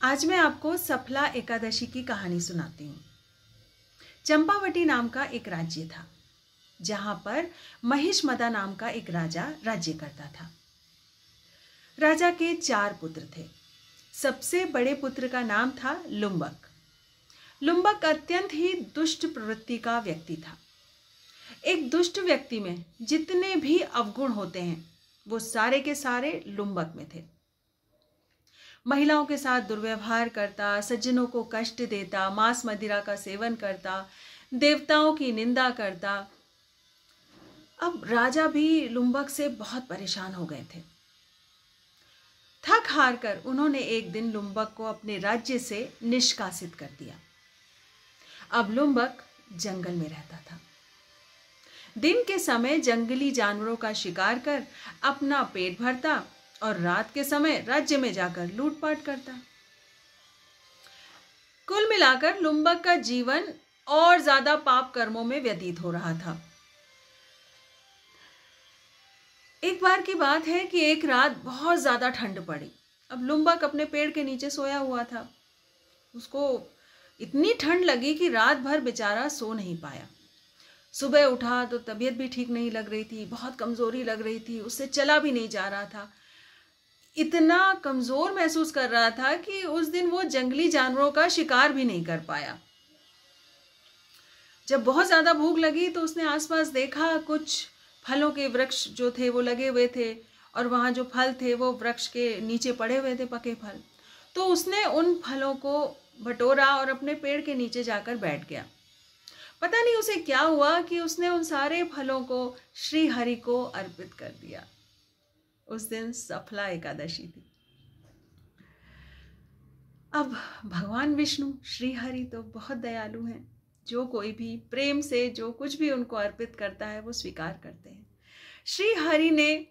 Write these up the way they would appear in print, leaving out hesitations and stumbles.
आज मैं आपको सफला एकादशी की कहानी सुनाती हूँ। चंपावटी नाम का एक राज्य था, जहाँ पर महिषमदा नाम का एक राजा राज्य करता था। राजा के 4 पुत्र थे। सबसे बड़े पुत्र का नाम था लुम्बक। लुम्बक अत्यंत ही दुष्ट प्रवृत्ति का व्यक्ति था। एक दुष्ट व्यक्ति में जितने भी अवगुण होते हैं, वो सारे के सारे लुम्बक में थे। महिलाओं के साथ दुर्व्यवहार करता, सज्जनों को कष्ट देता, मांस मदिरा का सेवन करता, देवताओं की निंदा करता। अब राजा भी लुम्बक से बहुत परेशान हो गए थे। थक हार कर उन्होंने एक दिन लुम्बक को अपने राज्य से निष्कासित कर दिया। अब लुम्बक जंगल में रहता था। दिन के समय जंगली जानवरों का शिकार कर अपना पेट भरता और रात के समय राज्य में जाकर लूटपाट करता। कुल मिलाकर लुम्बक का जीवन और ज्यादा पाप कर्मों में व्यतीत हो रहा था। एक बार की बात है कि एक रात बहुत ज्यादा ठंड पड़ी। अब लुम्बक अपने पेड़ के नीचे सोया हुआ था। उसको इतनी ठंड लगी कि रात भर बेचारा सो नहीं पाया। सुबह उठा तो तबीयत भी ठीक नहीं लग रही थी, बहुत कमजोरी लग रही थी, उससे चला भी नहीं जा रहा था। इतना कमजोर महसूस कर रहा था कि उस दिन वो जंगली जानवरों का शिकार भी नहीं कर पाया। जब बहुत ज्यादा भूख लगी तो उसने आसपास देखा, कुछ फलों के वृक्ष जो थे वो लगे हुए थे और वहां जो फल थे वो वृक्ष के नीचे पड़े हुए थे, पके फल। तो उसने उन फलों को बटोरा और अपने पेड़ के नीचे जाकर बैठ गया। पता नहीं उसे क्या हुआ कि उसने उन सारे फलों को श्री हरि को अर्पित कर दिया। उस दिन सफला एकादशी थी। अब भगवान विष्णु श्री हरि तो बहुत दयालु हैं। जो कोई भी प्रेम से जो कुछ भी उनको अर्पित करता है वो स्वीकार करते हैं। श्री हरि ने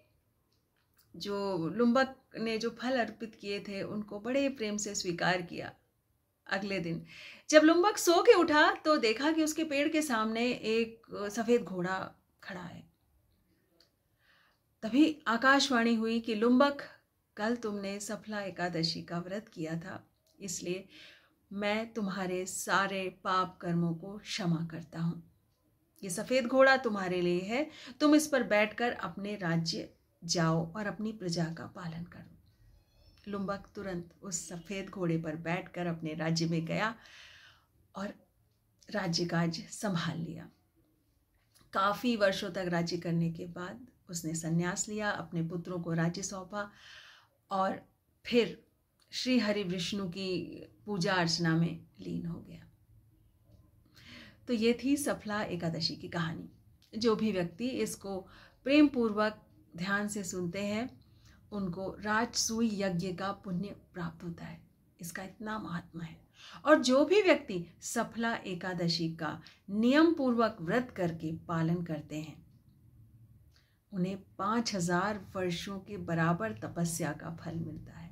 जो लुम्बक ने जो फल अर्पित किए थे उनको बड़े प्रेम से स्वीकार किया। अगले दिन जब लुम्बक सो के उठा तो देखा कि उसके पेड़ के सामने एक सफेद घोड़ा खड़ा है। तभी आकाशवाणी हुई कि लुम्बक, कल तुमने सफला एकादशी का व्रत किया था, इसलिए मैं तुम्हारे सारे पाप कर्मों को क्षमा करता हूं। ये सफेद घोड़ा तुम्हारे लिए है, तुम इस पर बैठकर अपने राज्य जाओ और अपनी प्रजा का पालन करो। लुम्बक तुरंत उस सफेद घोड़े पर बैठकर अपने राज्य में गया और राज्य काज संभाल लिया। काफी वर्षों तक राज्य करने के बाद उसने संन्यास लिया, अपने पुत्रों को राज्य सौंपा और फिर श्री हरि विष्णु की पूजा अर्चना में लीन हो गया। तो ये थी सफला एकादशी की कहानी। जो भी व्यक्ति इसको प्रेम पूर्वक ध्यान से सुनते हैं उनको राजसूय यज्ञ का पुण्य प्राप्त होता है। इसका इतना महात्मा है। और जो भी व्यक्ति सफला एकादशी का नियम पूर्वक व्रत करके पालन करते हैं उन्हें 5000 वर्षों के बराबर तपस्या का फल मिलता है।